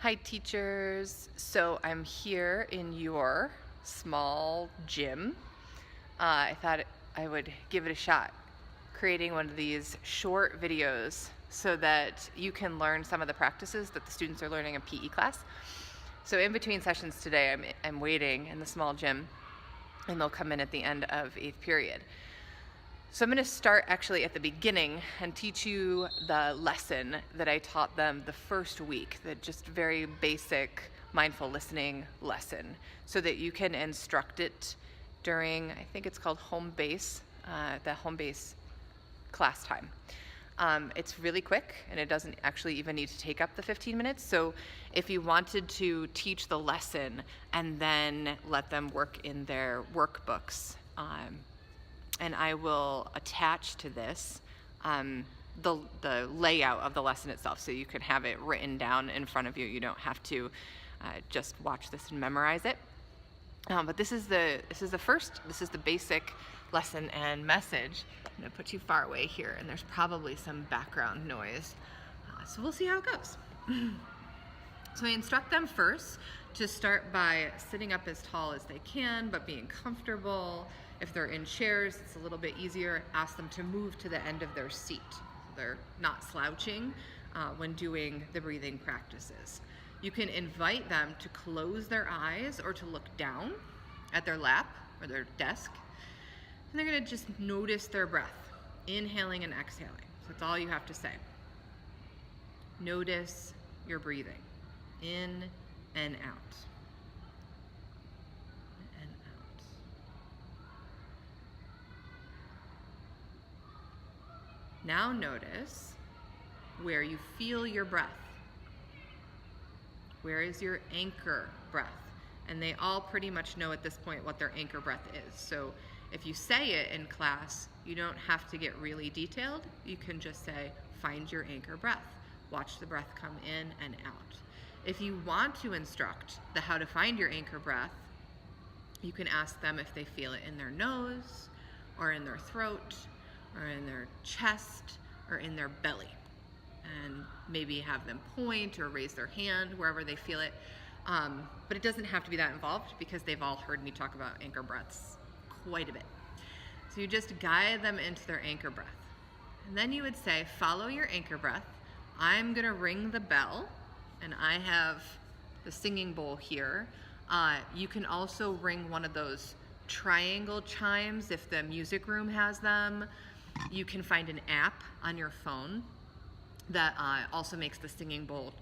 Hi, teachers. So I'm here in your small gym. I thought I would give it a shot, creating one of these short videos so that you can learn some of the practices that the students are learning in PE class. So in between sessions today, I'm waiting in the small gym, and they'll come in at the end of 8th period. So I'm going to start actually at the beginning and teach you the lesson that I taught them the first week, the just very basic mindful listening lesson, so that you can instruct it during, I think it's called home base, the home base class time. It's really quick, and it doesn't actually even need to take up the 15 minutes. So if you wanted to teach the lesson and then let them work in their workbooks, and I will attach to this the layout of the lesson itself, so you can have it written down in front of you. You don't have to just watch this and memorize it. But this is the basic lesson and message. I'm going to put you far away here, and there's probably some background noise. So we'll see how it goes. So I instruct them first to start by sitting up as tall as they can, but being comfortable. If they're in chairs, it's a little bit easier. Ask them to move to the end of their seat. They're not slouching when doing the breathing practices. You can invite them to close their eyes or to look down at their lap or their desk. And they're gonna just notice their breath, inhaling and exhaling. So that's all you have to say. Notice your breathing, in and out. And out. Now notice where you feel your breath. Where is your anchor breath? And they all pretty much know at this point what their anchor breath is. So if you say it in class, you don't have to get really detailed. You can just say, find your anchor breath. Watch the breath come in and out. If you want to instruct the how to find your anchor breath, you can ask them if they feel it in their nose, or in their throat, or in their chest, or in their belly. And maybe have them point or raise their hand wherever they feel it. But it doesn't have to be that involved, because they've all heard me talk about anchor breaths quite a bit. So you just guide them into their anchor breath. And then you would say, follow your anchor breath. I'm gonna ring the bell, and I have the singing bowl here. You can also ring one of those triangle chimes if the music room has them. You can find an app on your phone that also makes the singing bowl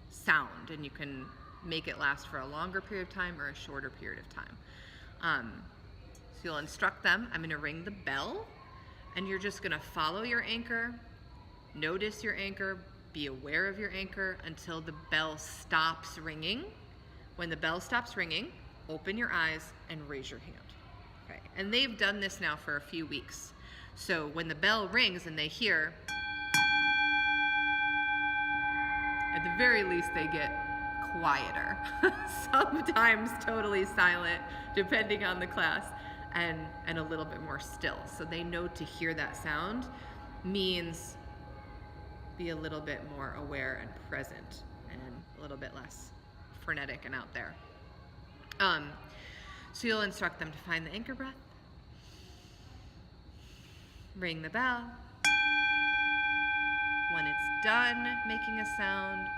sound, and you can make it last for a longer period of time or a shorter period of time. So you'll instruct them, I'm gonna ring the bell, and you're just gonna follow your anchor, notice your anchor, be aware of your anchor until the bell stops ringing. When the bell stops ringing, open your eyes and raise your hand. Okay. And they've done this now for a few weeks. So when the bell rings and they hear, at the very least, they get quieter. Sometimes totally silent, depending on the class, and a little bit more still. So they know to hear that sound means be a little bit more aware and present, and a little bit less frenetic and out there. So you'll instruct them to find the anchor breath, ring the bell. When it's done making a sound,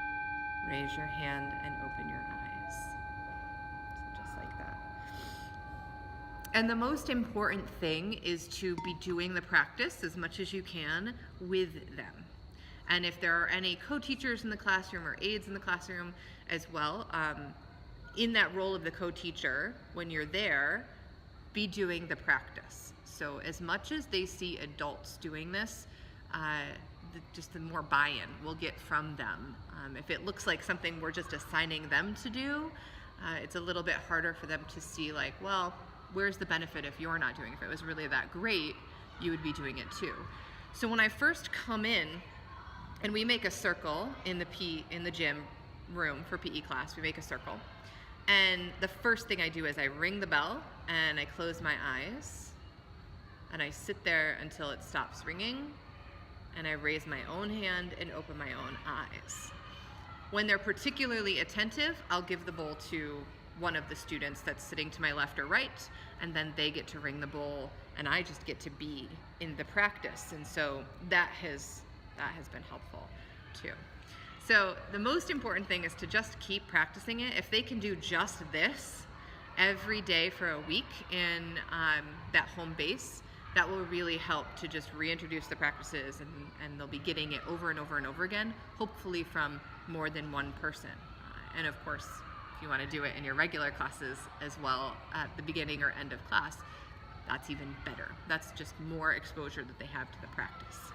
raise your hand and open your eyes. So just like that. And the most important thing is to be doing the practice as much as you can with them. And if there are any co-teachers in the classroom or aides in the classroom as well, in that role of the co-teacher, when you're there, be doing the practice. So as much as they see adults doing this, just the more buy-in we'll get from them. If it looks like something we're just assigning them to do, it's a little bit harder for them to see, like, well, where's the benefit if you're not doing it? If it was really that great, you would be doing it too. So when I first come in, and we make a circle in the gym room for PE class, we make a circle. And the first thing I do is I ring the bell and I close my eyes and I sit there until it stops ringing, and I raise my own hand and open my own eyes. When they're particularly attentive, I'll give the bowl to one of the students that's sitting to my left or right, and then they get to ring the bowl, and I just get to be in the practice. And so that has been helpful too. So the most important thing is to just keep practicing it. If they can do just this every day for a week in that home base, that will really help to just reintroduce the practices, and they'll be getting it over and over and over again, hopefully from more than one person. And of course, if you want to do it in your regular classes as well at the beginning or end of class, that's even better. That's just more exposure that they have to the practice.